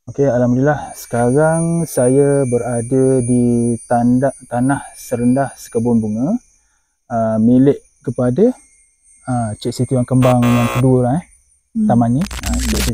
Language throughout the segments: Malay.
Okey, alhamdulillah sekarang saya berada di tanah serendah Sekebun Bunga, milik kepada Cik Siti Wan Kembang yang kedua lah taman ni. Cik Siti.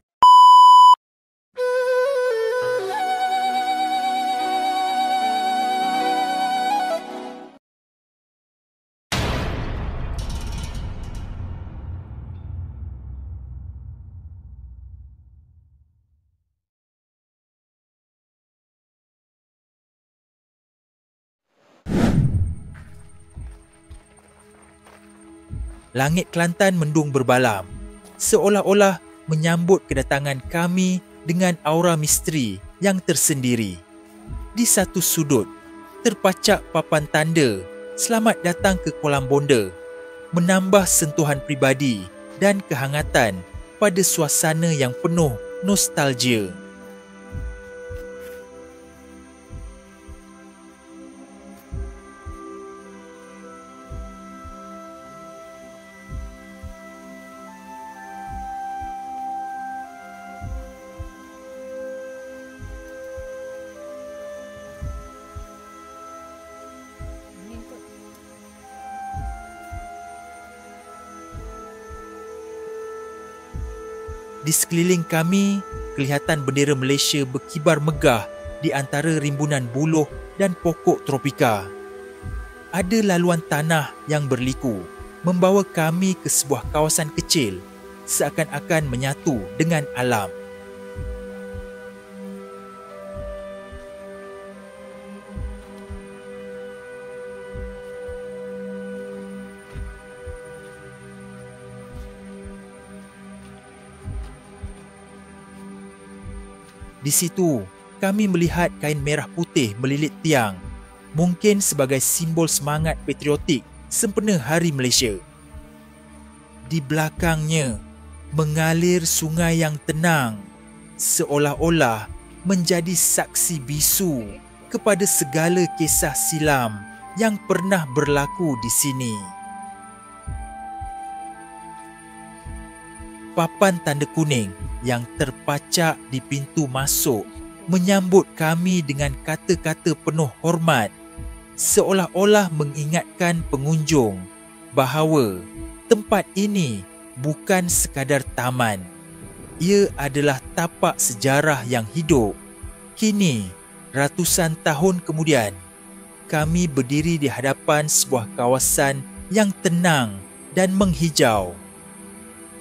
Langit Kelantan mendung berbalam, seolah-olah menyambut kedatangan kami dengan aura misteri yang tersendiri. Di satu sudut, terpacak papan tanda "Selamat datang ke Kolam Bonda", menambah sentuhan pribadi dan kehangatan pada suasana yang penuh nostalgia. Di sekeliling kami, kelihatan bendera Malaysia berkibar megah di antara rimbunan buluh dan pokok tropika. Ada laluan tanah yang berliku, membawa kami ke sebuah kawasan kecil, seakan-akan menyatu dengan alam. Di situ, kami melihat kain merah putih melilit tiang, mungkin sebagai simbol semangat patriotik sempena Hari Malaysia. Di belakangnya, mengalir sungai yang tenang, seolah-olah menjadi saksi bisu kepada segala kisah silam yang pernah berlaku di sini. Papan tanda kuning yang terpacak di pintu masuk menyambut kami dengan kata-kata penuh hormat, seolah-olah mengingatkan pengunjung bahawa tempat ini bukan sekadar taman. Ia adalah tapak sejarah yang hidup. Kini, ratusan tahun kemudian, kami berdiri di hadapan sebuah kawasan yang tenang dan menghijau.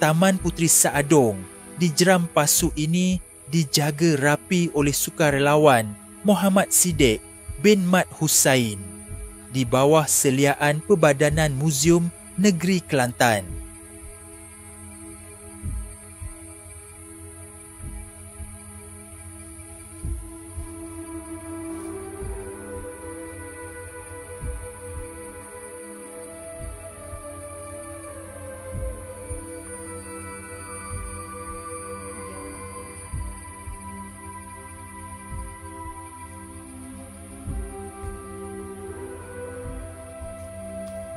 Taman Puteri Saadong di Jeram Pasu ini dijaga rapi oleh sukarelawan Muhammad Siddiq bin Mat Hussain di bawah seliaan Perbadanan Muzium Negeri Kelantan.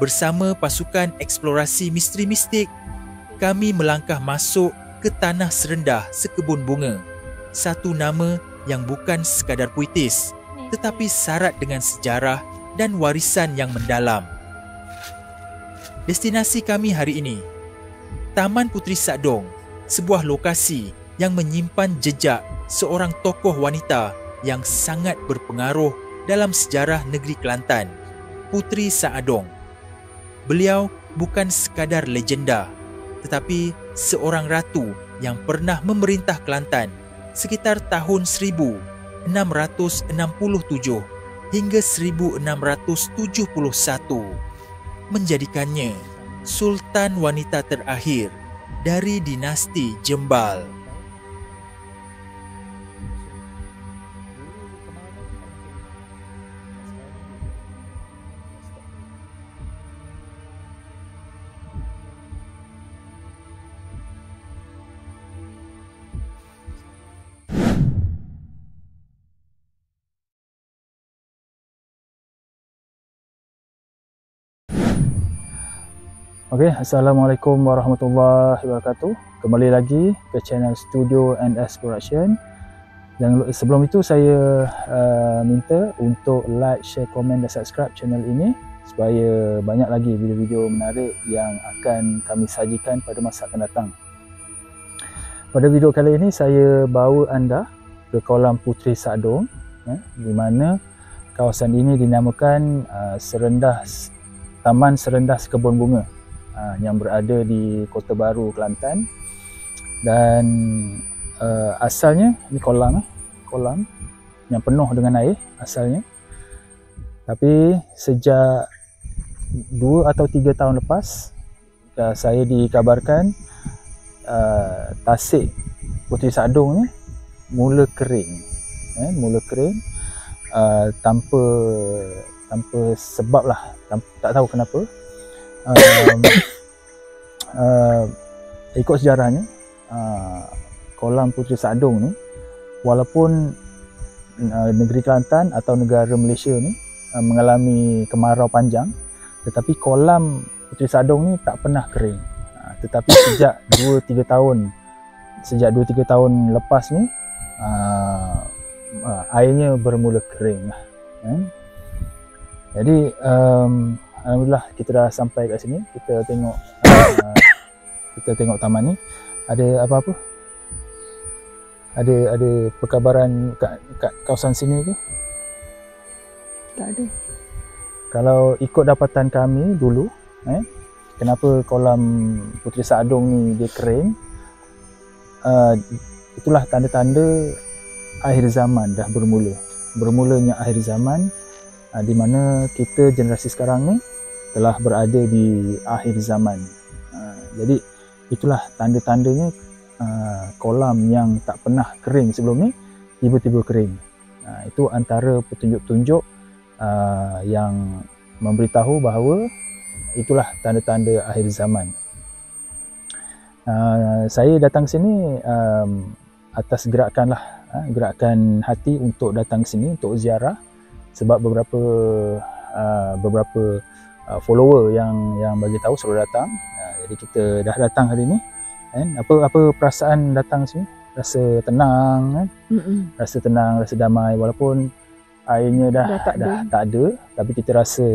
Bersama pasukan eksplorasi misteri mistik, kami melangkah masuk ke tanah serendah Sekebun Bunga. Satu nama yang bukan sekadar puitis, tetapi syarat dengan sejarah dan warisan yang mendalam. Destinasi kami hari ini, Taman Puteri Saadong, sebuah lokasi yang menyimpan jejak seorang tokoh wanita yang sangat berpengaruh dalam sejarah negeri Kelantan, Puteri Saadong. Beliau bukan sekadar legenda, tetapi seorang ratu yang pernah memerintah Kelantan sekitar tahun 1667 hingga 1671, menjadikannya Sultan wanita terakhir dari dinasti Jembal. Okey, Assalamualaikum warahmatullahi wabarakatuh. Kembali lagi ke channel Studio and Exploration. Sebelum itu saya minta untuk like, share, komen dan subscribe channel ini supaya banyak lagi video-video menarik yang akan kami sajikan pada masa akan datang. Pada video kali ini saya bawa anda ke Kolam Puteri Sadong, di mana kawasan ini dinamakan Taman Serendah Sekebun Bunga yang berada di Kota Baru, Kelantan. Dan asalnya ini kolam yang penuh dengan air asalnya, tapi sejak 2 atau 3 tahun lepas saya dikabarkan tasik Puteri Sadong ni mula kering, tanpa sebab lah, tak tahu kenapa. Ikut sejarahnya, Kolam Puteri Sadong ni, walaupun negeri Kelantan atau negara Malaysia ni mengalami kemarau panjang, tetapi kolam Puteri Sadong ni tak pernah kering. Tetapi sejak 2-3 tahun lepas ni, airnya bermula kering lah. Jadi alhamdulillah kita dah sampai kat sini. Kita tengok taman ni. Ada apa-apa? Ada perkabaran kat kawasan sini ke? Tak ada. Kalau ikut dapatan kami dulu, kenapa kolam Puteri Sadong ni dia kering, itulah tanda-tanda akhir zaman dah bermulanya akhir zaman, di mana kita generasi sekarang ni telah berada di akhir zaman. Jadi itulah tanda-tandanya kolam yang tak pernah kering sebelum ni tiba-tiba kering. Itu antara petunjuk-petunjuk yang memberitahu bahawa itulah tanda-tanda akhir zaman. Saya datang sini atas gerakan hati untuk datang sini untuk ziarah, sebab beberapa follower yang bagi tahu suruh datang. Jadi kita dah datang hari ni. Apa perasaan datang sini? Rasa tenang, rasa tenang, rasa damai, walaupun airnya dah tak ada, tapi kita rasa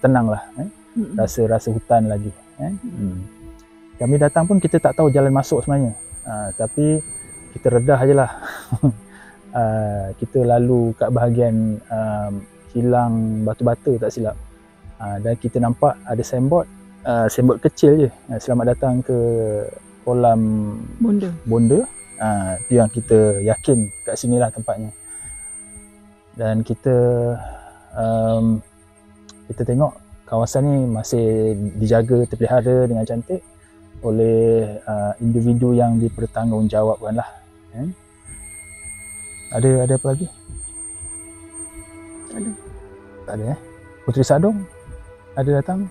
tenang lah, rasa hutan lagi. Kami datang pun kita tak tahu jalan masuk sebenarnya, tapi kita redah je lah. Kita lalu kat bahagian kilang batu-bata tak silap, dan kita nampak ada signboard kecil je, selamat datang ke kolam Bonda. Itu yang kita yakin kat sinilah tempatnya. Dan kita tengok kawasan ni masih dijaga, terpelihara dengan cantik oleh individu yang dipertanggungjawabkan lah. Ada apa lagi? Tak ada. Puteri Sadong ada datang?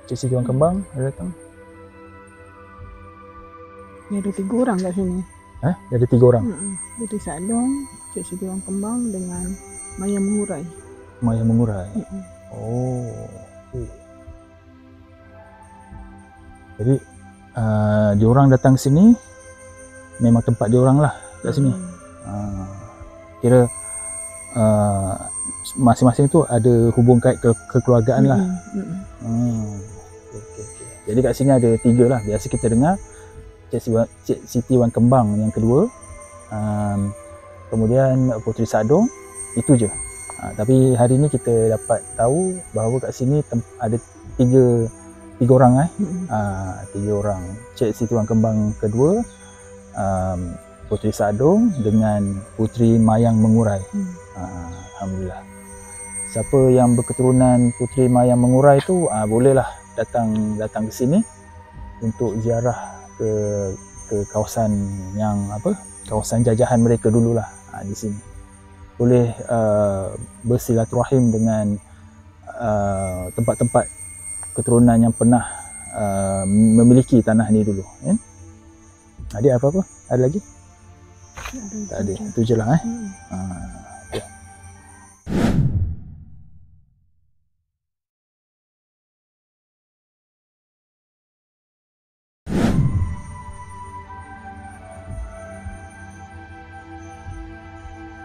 Cik Siti Wan Kembang ada datang? Dia ada 3 orang kat sini. Dia ada 3 orang? Puteri Sadong, Cik Siti Wan Kembang dengan Maya Mengurai. Jadi diorang datang sini memang tempat diorang lah kat sini. Kira masing-masing tu ada hubung kait kekeluargaan lah. Okay. Jadi kat sini ada 3 lah. Biasa kita dengar Cik Siti Wan Kembang yang kedua, kemudian Puteri Sadong, itu je. Tapi hari ni kita dapat tahu bahawa kat sini ada 3 orang. 3 orang. Cik Siti Wan Kembang kedua, Puteri Sadong dengan Puteri Mayang Mengurai. Alhamdulillah. Siapa yang berketurunan Puteri Mayang Mengurai tu bolehlah datang ke sini untuk ziarah ke kawasan kawasan jajahan mereka dululah di sini. Boleh bersilaturahim dengan tempat-tempat keturunan yang pernah memiliki tanah ni dulu. Ada apa-apa? Ada lagi? Tak ada. Itu je lah. Okay.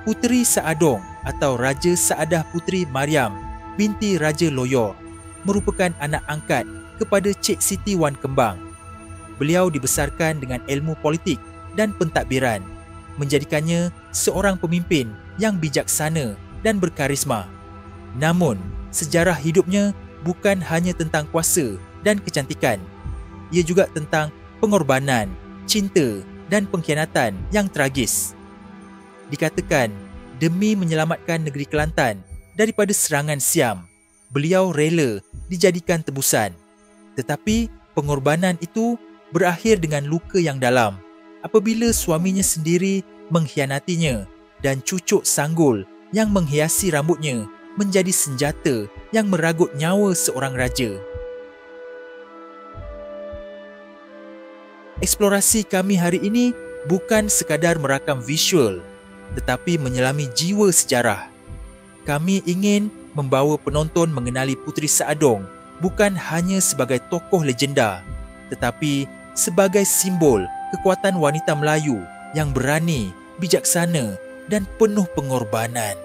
Puteri Saadong atau Raja Saadah Puteri Mariam binti Raja Loyor merupakan anak angkat kepada Cik Siti Wan Kembang. Beliau dibesarkan dengan ilmu politik dan pentadbiran, menjadikannya seorang pemimpin yang bijaksana dan berkarisma. Namun, sejarah hidupnya bukan hanya tentang kuasa dan kecantikan. Ia juga tentang pengorbanan, cinta dan pengkhianatan yang tragis. Dikatakan, demi menyelamatkan negeri Kelantan daripada serangan Siam, beliau rela dijadikan tebusan. Tetapi pengorbanan itu berakhir dengan luka yang dalam apabila suaminya sendiri mengkhianatinya dan cucuk sanggul yang menghiasi rambutnya menjadi senjata yang meragut nyawa seorang raja. Eksplorasi kami hari ini bukan sekadar merakam visual, tetapi menyelami jiwa sejarah. Kami ingin membawa penonton mengenali Puteri Saadong bukan hanya sebagai tokoh legenda, tetapi sebagai simbol kekuatan wanita Melayu yang berani, bijaksana dan penuh pengorbanan.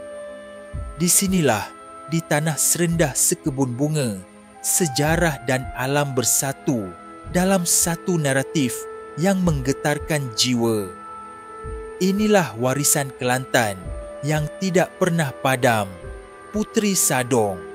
Di sinilah, di tanah serendah sekebun bunga, sejarah dan alam bersatu dalam satu naratif yang menggetarkan jiwa. Inilah warisan Kelantan yang tidak pernah padam, Puteri Saadong.